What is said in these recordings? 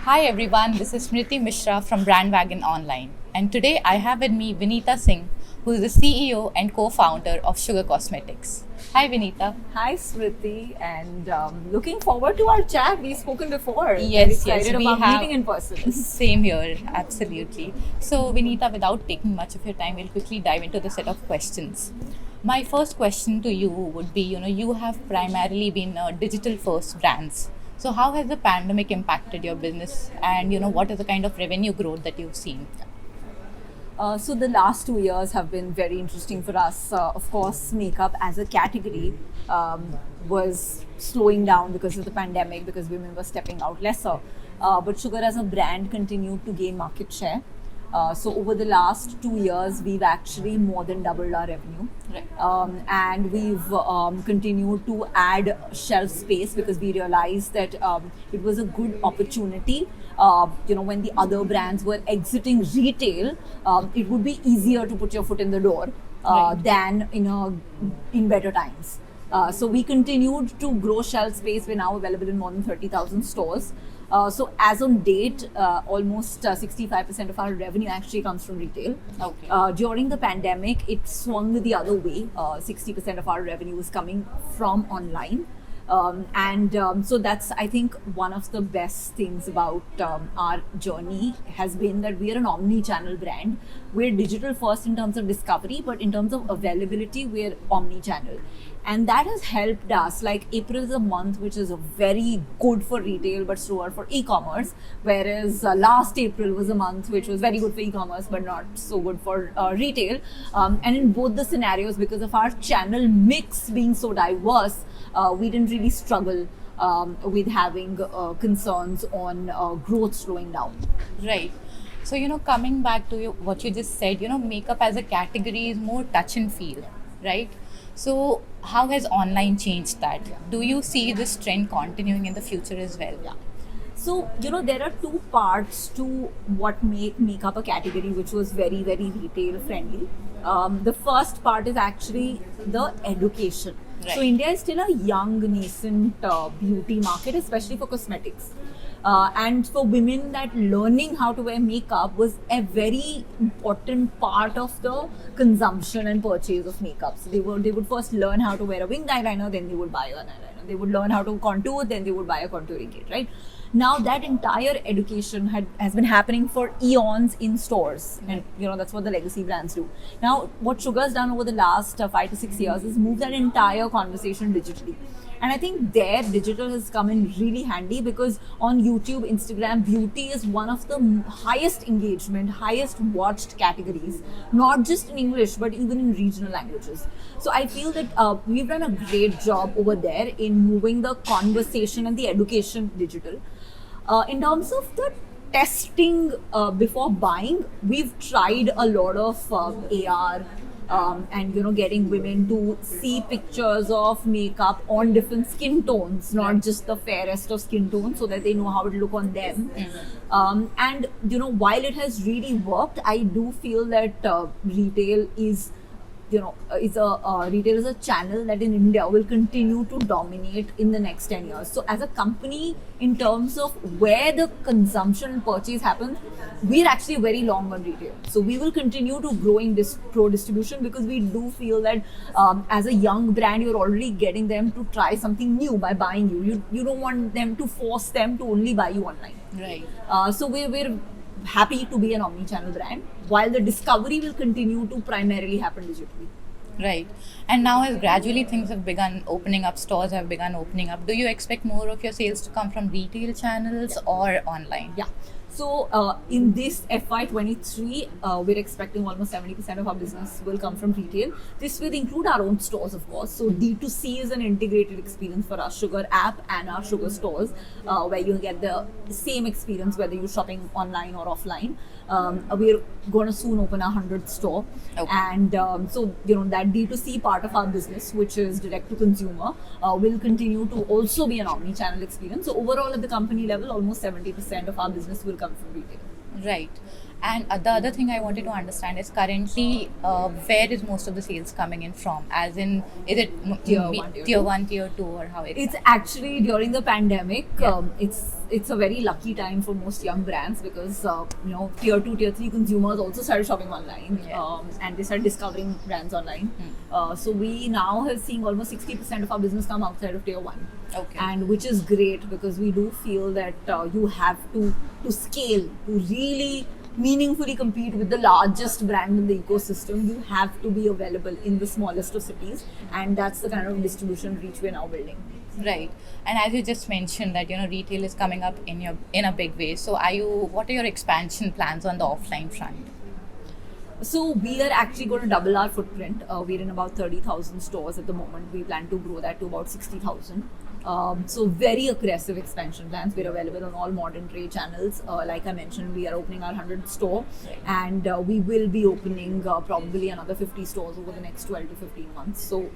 Hi everyone, this is Smriti Mishra from BrandWagon Online, and today I have with me Vineeta Singh, who is the CEO and co-founder of Sugar Cosmetics. Hi Vineeta. Hi Smriti, and looking forward to our chat. We've spoken before. Yes, Very yes, excited we about have. meeting in person. Same here, absolutely. So Vineeta, without taking much of your time, we'll quickly dive into the set of questions. My first question to you would be, you have primarily been digital first brands. So how has the pandemic impacted your business, and what is the kind of revenue growth that you've seen? So the last 2 years have been very interesting for us. Of course, makeup as a category was slowing down because of the pandemic, because women were stepping out lesser. But Sugar as a brand continued to gain market share. So over the last 2 years, we've actually more than doubled our revenue, Right. and we've continued to add shelf space because we realized that it was a good opportunity. When the other brands were exiting retail, it would be easier to put your foot in the door Right. than in better times. So we continued to grow shelf space. We're now available in more than 30,000 stores. So as on date, almost 65% of our revenue actually comes from retail. Okay. During the pandemic, it swung the other way. 60% of our revenue was coming from online. So that's, I think, one of the best things about our journey has been that we are an omni-channel brand. We're digital first in terms of discovery, but in terms of availability, we're omni-channel. And that has helped us. Like April is a month which is very good for retail but slower for e-commerce, whereas last April was a month which was very good for e-commerce but not so good for retail. And in both the scenarios, because of our channel mix being so diverse, we didn't really struggle with having concerns on growth slowing down. Right. So, coming back to what you just said, makeup as a category is more touch and feel, right? So, how has online changed that? Do you see this trend continuing in the future as well? Yeah. So, there are two parts to what make makeup a category which was very, very retail friendly. The first part is actually the education. Right. So, India is still a young, nascent beauty market, especially for cosmetics. And for women, that learning how to wear makeup was a very important part of the consumption and purchase of makeup. So they would first learn how to wear a winged eyeliner, then they would buy an eyeliner. They would learn how to contour, then they would buy a contouring kit, right? Now that entire education has been happening for eons in stores, and that's what the legacy brands do. Now, what Sugar's done over the last 5 to 6 years is move that entire conversation digitally. And I think there digital has come in really handy, because on YouTube, Instagram, beauty is one of the highest engagement, highest watched categories, not just in English, but even in regional languages. So I feel that we've done a great job over there in moving the conversation and the education digital. In terms of the testing before buying, we've tried a lot of AR, and getting women to see pictures of makeup on different skin tones, not just the fairest of skin tones, so that they know how it look on them. And while it has really worked, I do feel that retail is retail is a channel that in India will continue to dominate in the next 10 years. So as a company, in terms of where the consumption and purchase happens, we're actually very long on retail. So we will continue to grow in this pro distribution, because we do feel that as a young brand, you're already getting them to try something new by buying you. You don't want them to force them to only buy you online. Right. So we're happy to be an omni-channel brand, while the discovery will continue to primarily happen digitally. Right. And now, as gradually things have begun opening up, stores have begun opening up, do you expect more of your sales to come from retail channels or online? Yeah. So in this FY23, we're expecting almost 70% of our business will come from retail. This will include our own stores, of course. So D2C is an integrated experience for our Sugar app and our Sugar stores, where you get the same experience whether you're shopping online or offline. We're going to soon open our 100th store. Okay. And so that D2C part of our business, which is direct to consumer, will continue to also be an omni-channel experience. So overall, at the company level, almost 70% of our business will come from retail. Right. And the other thing I wanted to understand is currently where is most of the sales coming in from? As in, is it tier 1, tier 2, or how It's actually during the pandemic. It's a very lucky time for most young brands because tier 2, tier 3 consumers also started shopping online, and they started discovering brands online. So we now have seen almost 60% of our business come outside of tier 1. Okay. And which is great because we do feel that you have to scale to really meaningfully compete with the largest brand in the ecosystem. You have to be available in the smallest of cities, and that's the kind of distribution reach we're now building. Right. And as you just mentioned that retail is coming up in a big way. So what are your expansion plans on the offline front? So we are actually going to double our footprint. We're in about 30,000 stores at the moment. We plan to grow that to about 60,000. So very aggressive expansion plans. We're available on all modern trade channels. Like I mentioned, we are opening our 100th store, and we will be opening probably another 50 stores over the next 12 to 15 months. So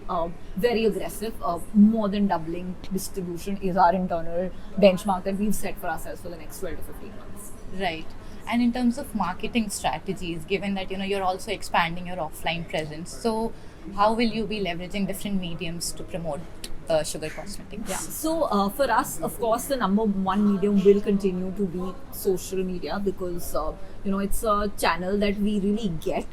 very aggressive. More than doubling distribution is our internal benchmark that we've set for ourselves for the next 12 to 15 months. Right. And in terms of marketing strategies, given that you're also expanding your offline presence, so how will you be leveraging different mediums to promote Sugar Cosmetics? Yeah. So for us, of course, the number one medium will continue to be social media because it's a channel that we really get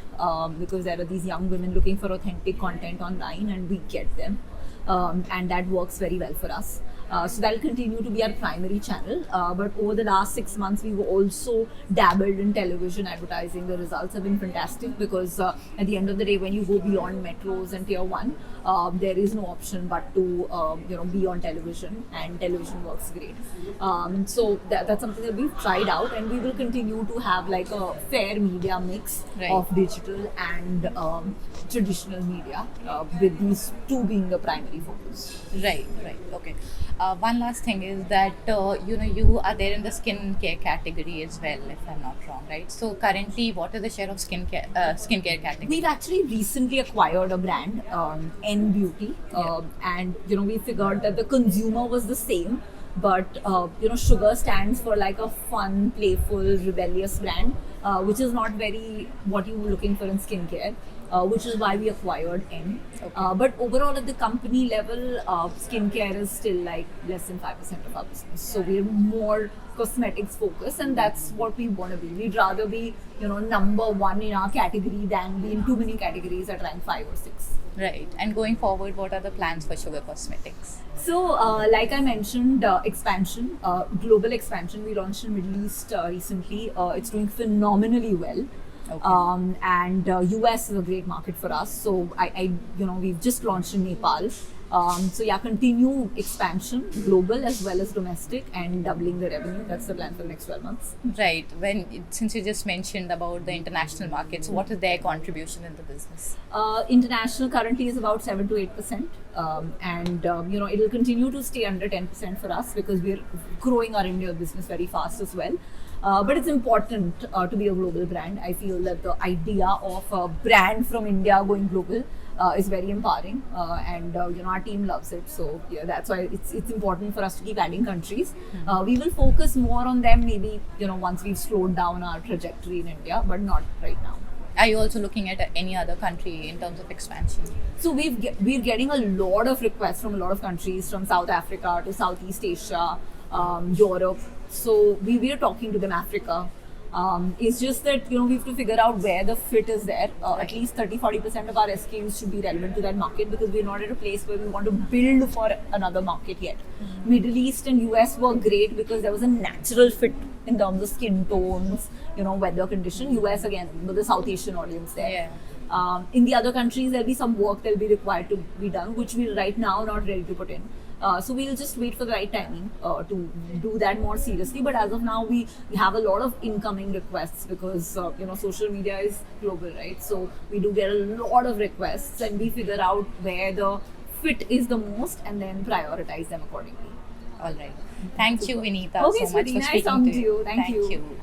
because there are these young women looking for authentic content online, and we get them, and that works very well for us. So that will continue to be our primary channel. But over the last 6 months, we've also dabbled in television advertising. The results have been fantastic because at the end of the day, when you go beyond metros and tier 1, there is no option but to be on television, and television works great. So that's something that we've tried out, and we will continue to have like a fair media mix of digital and traditional media, with these two being the primary focus. Right. Okay. One last thing is that you are there in the skincare category as well, if I'm not wrong, right? So currently, what is the share of skincare category? We've actually recently acquired a brand, N Beauty, and we figured that the consumer was the same, but sugar stands for like a fun, playful, rebellious brand, which is not very what you were looking for in skincare. Which is why we acquired N. Okay. But overall, at the company level, skincare is still like less than 5% of our business. So we're more cosmetics focused, and that's what we want to be. We'd rather be, number one in our category than be in too many categories at rank 5 or 6. Right. And going forward, what are the plans for Sugar Cosmetics? So, like I mentioned, expansion, global expansion. We launched in Middle East recently. It's doing phenomenally well. Okay. And US is a great market for us. So we've just launched in Nepal. So continue expansion, global as well as domestic, and doubling the revenue. That's the plan for the next 12 months. Right. Since you just mentioned about the international markets, what is their contribution in the business? International currently is about 7 to 8%, and it will continue to stay under 10% for us because we're growing our India business very fast as well. But it's important to be a global brand. I feel that the idea of a brand from India going global is very empowering, and our team loves it. So that's why it's important for us to keep adding countries. We will focus more on them maybe once we've slowed down our trajectory in India, but not right now. Are you also looking at any other country in terms of expansion? So we're getting a lot of requests from a lot of countries, from South Africa to Southeast Asia, Europe. So we are talking to them, Africa. It's just that we have to figure out where the fit is there. At least 30-40% of our SKUs should be relevant to that market because we're not at a place where we want to build for another market yet. Middle East and US were great because there was a natural fit in terms of skin tones, weather condition. US again with the South Asian audience there. In the other countries, there'll be some work that'll be required to be done, which we're right now not ready to put in. So we'll just wait for the right timing to do that more seriously. But as of now, we have a lot of incoming requests because social media is global, right? So we do get a lot of requests, and we figure out where the fit is the most and then prioritize them accordingly. All right. Thank you, Vineeta, Okay, so much for nice speaking talking to you. Thank you.